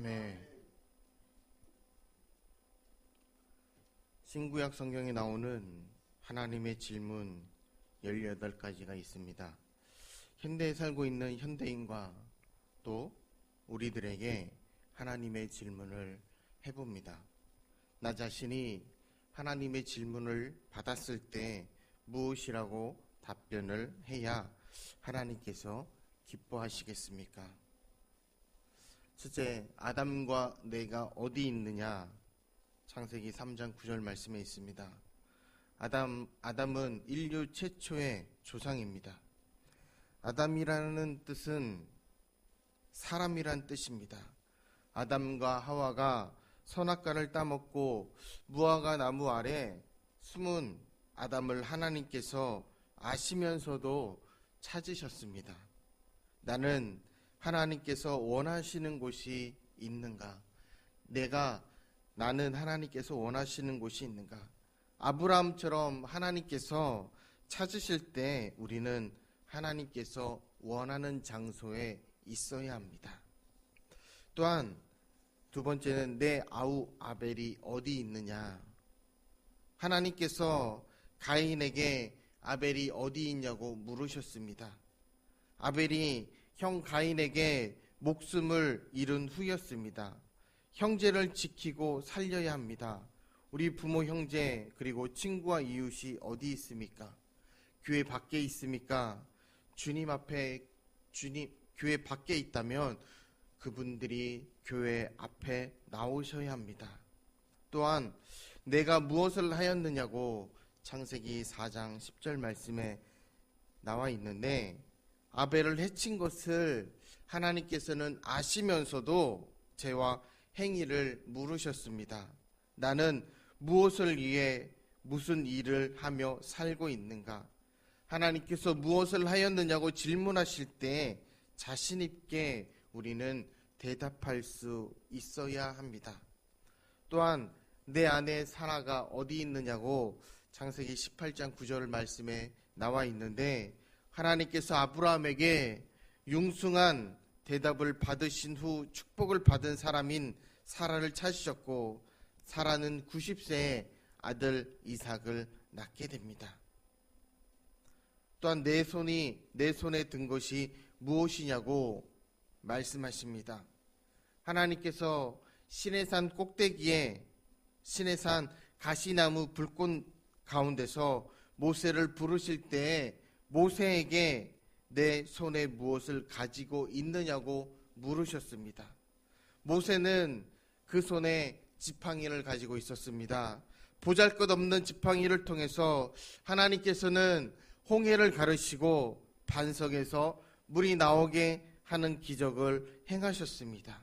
아멘. 신구약 성경에 나오는 하나님의 질문 18가지가 있습니다. 현대에 살고 있는 현대인과 또 우리들에게 하나님의 질문을 해봅니다. 나 자신이 하나님의 질문을 받았을 때 무엇이라고 답변을 해야 하나님께서 기뻐하시겠습니까? 첫째, 아담과 내가 어디 있느냐? 창세기 3장 9절 말씀에 있습니다. 아담은 인류 최초의 조상입니다. 아담이라는 뜻은 사람이란 뜻입니다. 아담과 하와가 선악과를 따먹고 무화과 나무 아래 숨은 아담을 하나님께서 아시면서도 찾으셨습니다. 나는 하나님께서 원하시는 곳이 있는가? 나는 하나님께서 원하시는 곳이 있는가? 아브라함처럼 하나님께서 찾으실 때 우리는 하나님께서 원하는 장소에 있어야 합니다. 또한 두 번째는 내 아우 아벨이 어디 있느냐? 하나님께서 가인에게 아벨이 어디 있냐고 물으셨습니다. 아벨이 형 가인에게 목숨을 잃은 후였습니다. 형제를 지키고 살려야 합니다. 우리 부모 형제 그리고 친구와 이웃이 어디 있습니까? 교회 밖에 있습니까? 교회 밖에 있다면 그분들이 교회 앞에 나오셔야 합니다. 또한 내가 무엇을 하였느냐고 창세기 4장 10절 말씀에 나와 있는데 아벨을 해친 것을 하나님께서는 아시면서도 죄와 행위를 물으셨습니다. 나는 무엇을 위해 무슨 일을 하며 살고 있는가? 하나님께서 무엇을 하였느냐고 질문하실 때 자신 있게 우리는 대답할 수 있어야 합니다. 또한 내 아내 사라가 어디 있느냐고 창세기 18장 9절 말씀에 나와 있는데 하나님께서 아브라함에게 융숭한 대답을 받으신 후 축복을 받은 사람인 사라를 찾으셨고 사라는 90세에 아들 이삭을 낳게 됩니다. 또한 내 손에 든 것이 무엇이냐고 말씀하십니다. 하나님께서 시내산 꼭대기에 시내산 가시나무 불꽃 가운데서 모세를 부르실 때 모세에게 내 손에 무엇을 가지고 있느냐고 물으셨습니다. 모세는 그 손에 지팡이를 가지고 있었습니다. 보잘것없는 지팡이를 통해서 하나님께서는 홍해를 가르시고 반석에서 물이 나오게 하는 기적을 행하셨습니다.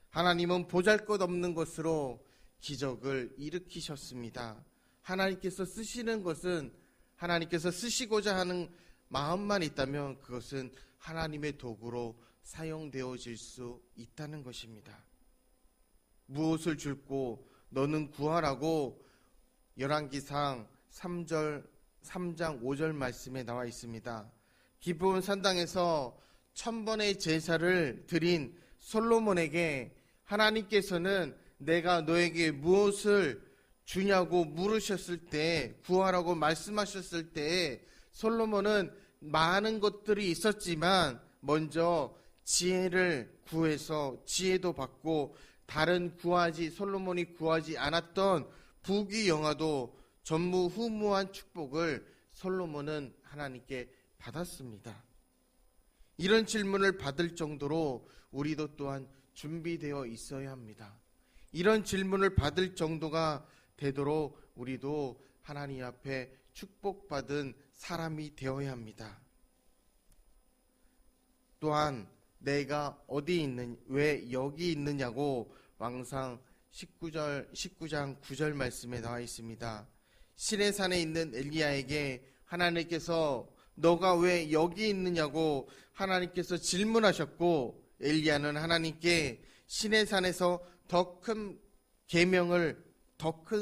하나님은 보잘것없는 것으로 기적을 일으키셨습니다. 하나님께서 쓰시는 것은 하나님께서 쓰시고자 하는 마음만 있다면 그것은 하나님의 도구로 사용되어질 수 있다는 것입니다. 무엇을 줄고 너는 구하라고 열왕기상 3장 5절 말씀에 나와 있습니다. 기브온 산당에서 1000번의 제사를 드린 솔로몬에게 하나님께서는 내가 너에게 무엇을 주냐고 물으셨을 때 구하라고 말씀하셨을 때 솔로몬은 많은 것들이 있었지만 먼저 지혜를 구해서 지혜도 받고 다른 솔로몬이 구하지 않았던 부귀영화도 전무후무한 축복을 솔로몬은 하나님께 받았습니다. 이런 질문을 받을 정도로 우리도 또한 준비되어 있어야 합니다. 이런 질문을 받을 정도가 되도록 우리도 하나님 앞에 축복받은 사람이 되어야 합니다. 또한 내가 왜 여기 있느냐고 왕상 19장 9절 말씀에 나와 있습니다. 시내산에 있는 엘리야에게 하나님께서 너가 왜 여기 있느냐고 하나님께서 질문하셨고 엘리야는 하나님께 시내산에서 더 큰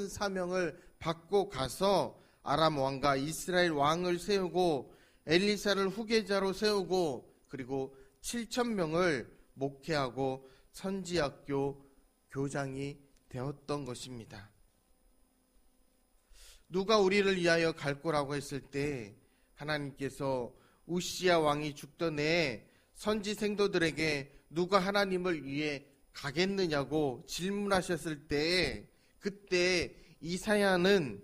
사명을 받고 가서 아람 왕과 이스라엘 왕을 세우고 엘리사를 후계자로 세우고 그리고 7,000명을 목회하고 선지학교 교장이 되었던 것입니다. 누가 우리를 위하여 갈 거라고 했을 때 하나님께서 우시야 왕이 죽던 해에 선지 생도들에게 누가 하나님을 위해 가겠느냐고 질문하셨을 때 그때 이사야는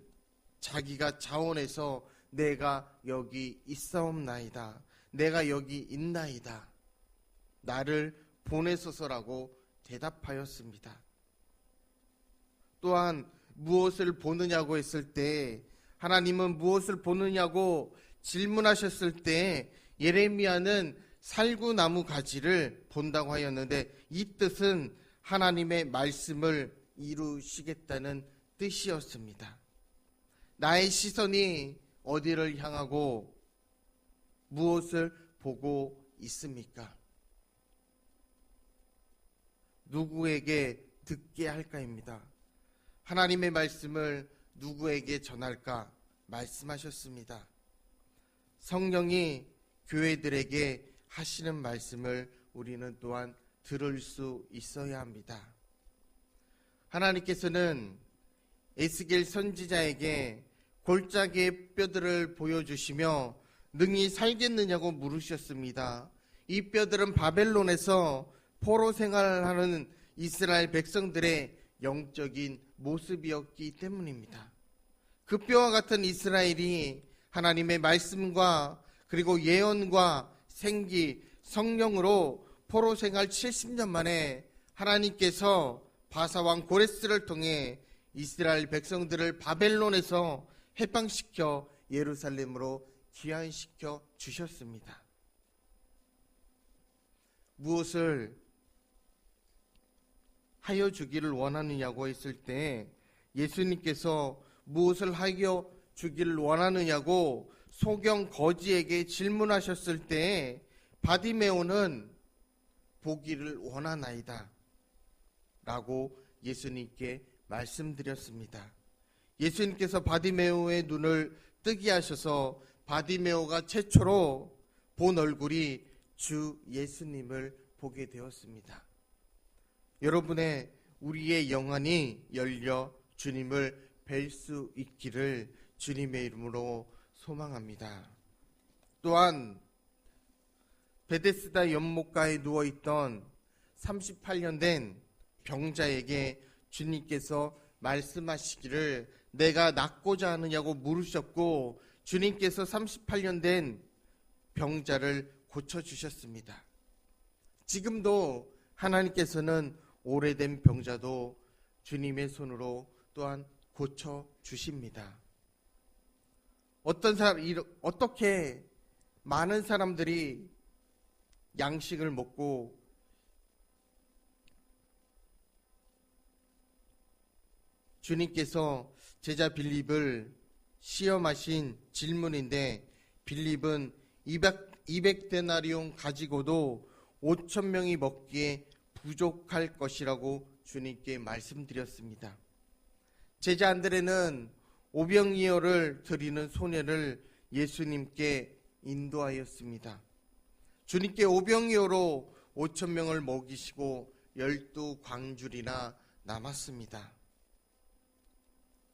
자기가 자원해서 내가 여기 있사옵나이다. 내가 여기 있나이다. 나를 보내소서라고 대답하였습니다. 또한 무엇을 보느냐고 했을 때 하나님은 무엇을 보느냐고 질문하셨을 때 예레미야는 살구나무 가지를 본다고 하였는데 이 뜻은 하나님의 말씀을 이루시겠다는 뜻이었습니다. 나의 시선이 어디를 향하고 무엇을 보고 있습니까? 누구에게 듣게 할까입니다. 하나님의 말씀을 누구에게 전할까 말씀하셨습니다. 성령이 교회들에게 하시는 말씀을 우리는 또한 들을 수 있어야 합니다. 하나님께서는 에스겔 선지자에게 골짜기의 뼈들을 보여주시며 능히 살겠느냐고 물으셨습니다. 이 뼈들은 바벨론에서 포로 생활하는 이스라엘 백성들의 영적인 모습이었기 때문입니다. 그 뼈와 같은 이스라엘이 하나님의 말씀과 그리고 예언과 생기, 성령으로 포로 생활 70년 만에 하나님께서 바사왕 고레스를 통해 이스라엘 백성들을 바벨론에서 해방시켜 예루살렘으로 귀환시켜 주셨습니다. 무엇을 하여 주기를 원하느냐고 했을 때 예수님께서 무엇을 하여 주기를 원하느냐고 소경 거지에게 질문하셨을 때 바디메오는 보기를 원하나이다 라고 예수님께 말씀드렸습니다. 예수님께서 바디메오의 눈을 뜨게 하셔서 바디메오가 최초로 본 얼굴이 주 예수님을 보게 되었습니다. 여러분의 우리의 영안이 열려 주님을 뵐 수 있기를 주님의 이름으로 소망합니다. 또한 베데스다 연못가에 누워있던 38년 된 병자에게 주님께서 말씀하시기를 내가 낫고자 하느냐고 물으셨고 주님께서 38년 된 병자를 고쳐주셨습니다. 지금도 하나님께서는 오래된 병자도 주님의 손으로 또한 고쳐주십니다. 어떻게 많은 사람들이 양식을 먹고 주님께서 제자 빌립을 시험하신 질문인데 빌립은 200데나리온 가지고도 5,000명이 먹기에 부족할 것이라고 주님께 말씀드렸습니다. 제자 안드레는 오병이어를 드리는 소녀를 예수님께 인도하였습니다. 주님께 오병이어로 5,000명을 먹이시고 12광줄이나 남았습니다.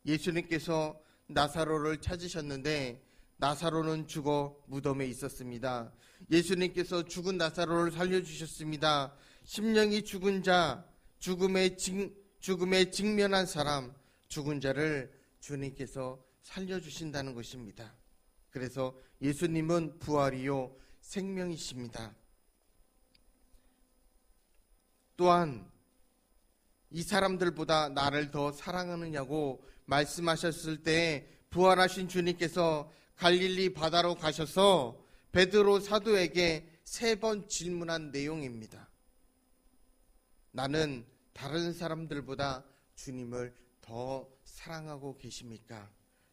예수님께서 나사로를 찾으셨는데 나사로는 죽어 무덤에 있었습니다. 예수님께서 죽은 나사로를 살려주셨습니다. 심령이 죽은 자, 죽음에 직면한 사람, 죽은 자를 주님께서 살려주신다는 것입니다. 그래서 예수님은 부활이요 생명이십니다. 또한 이 사람들보다 나를 더 사랑하느냐고 말씀하셨을 때 부활하신 주님께서 갈릴리 바다로 가셔서 베드로 사도에게 3번 질문한 내용입니다. 나는 다른 사람들보다 주님을 더 사랑하고 계십니까?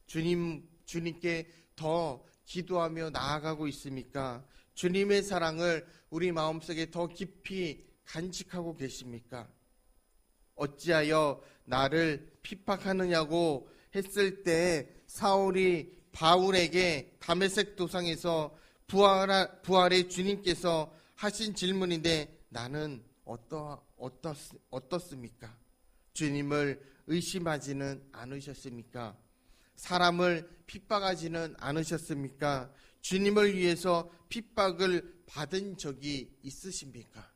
주님께 더 기도하며 나아가고 있습니까? 주님의 사랑을 우리 마음속에 더 깊이 간직하고 계십니까? 어찌하여 나를 핍박하느냐고 했을 때 사울이 바울에게 다메섹 도상에서 부활의 주님께서 하신 질문인데 나는 어떻습니까? 주님을 의심하지는 않으셨습니까? 사람을 핍박하지는 않으셨습니까? 주님을 위해서 핍박을 받은 적이 있으십니까?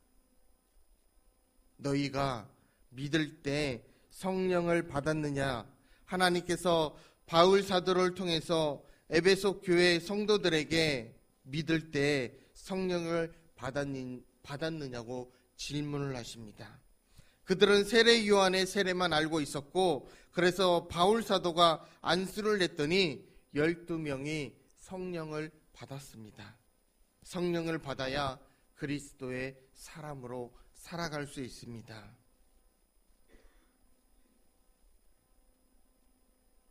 너희가 믿을 때 성령을 받았느냐? 하나님께서 바울 사도를 통해서 에베소 교회 성도들에게 믿을 때 성령을 받았느냐고 질문을 하십니다. 그들은 세례 요한의 세례만 알고 있었고, 그래서 바울 사도가 안수를 냈더니 12명이 성령을 받았습니다. 성령을 받아야 그리스도의 사람으로 살아갈 수 있습니다.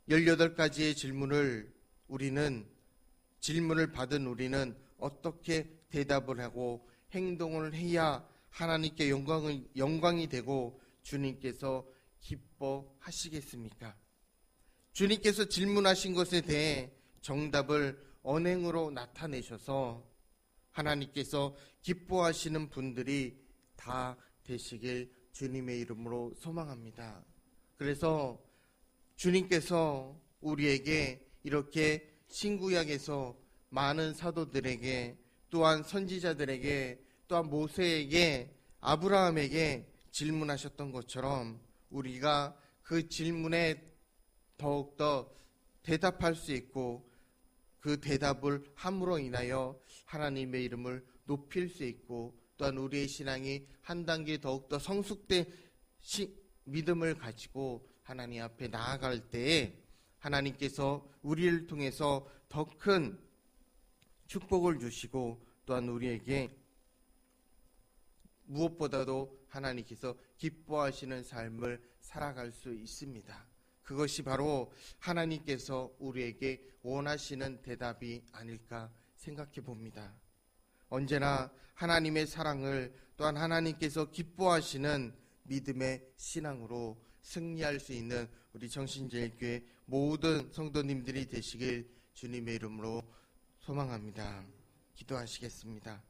18가지의 질문을 받은 우리는 어떻게 대답을 하고 행동을 해야 하나님께 영광이 되고 주님께서 기뻐하시겠습니까? 주님께서 질문하신 것에 대해 정답을 언행으로 나타내셔서 하나님께서 기뻐하시는 분들이 다 되시길 주님의 이름으로 소망합니다. 그래서 주님께서 우리에게 이렇게 신구약에서 많은 사도들에게, 또한 선지자들에게, 또한 모세에게, 아브라함에게 질문하셨던 것처럼 우리가 그 질문에 더욱더 대답할 수 있고, 그 대답을 함으로 인하여 하나님의 이름을 높일 수 있고, 또한 우리의 신앙이 한 단계 더욱더 성숙된 믿음을 가지고 하나님 앞에 나아갈 때에 하나님께서 우리를 통해서 더 큰 축복을 주시고, 또한 우리에게 무엇보다도 하나님께서 기뻐하시는 삶을 살아갈 수 있습니다. 그것이 바로 하나님께서 우리에게 원하시는 대답이 아닐까 생각해 봅니다. 언제나 하나님의 사랑을, 또한 하나님께서 기뻐하시는 믿음의 신앙으로 승리할 수 있는 우리 정신제일교회 모든 성도님들이 되시길 주님의 이름으로 소망합니다. 기도하시겠습니다.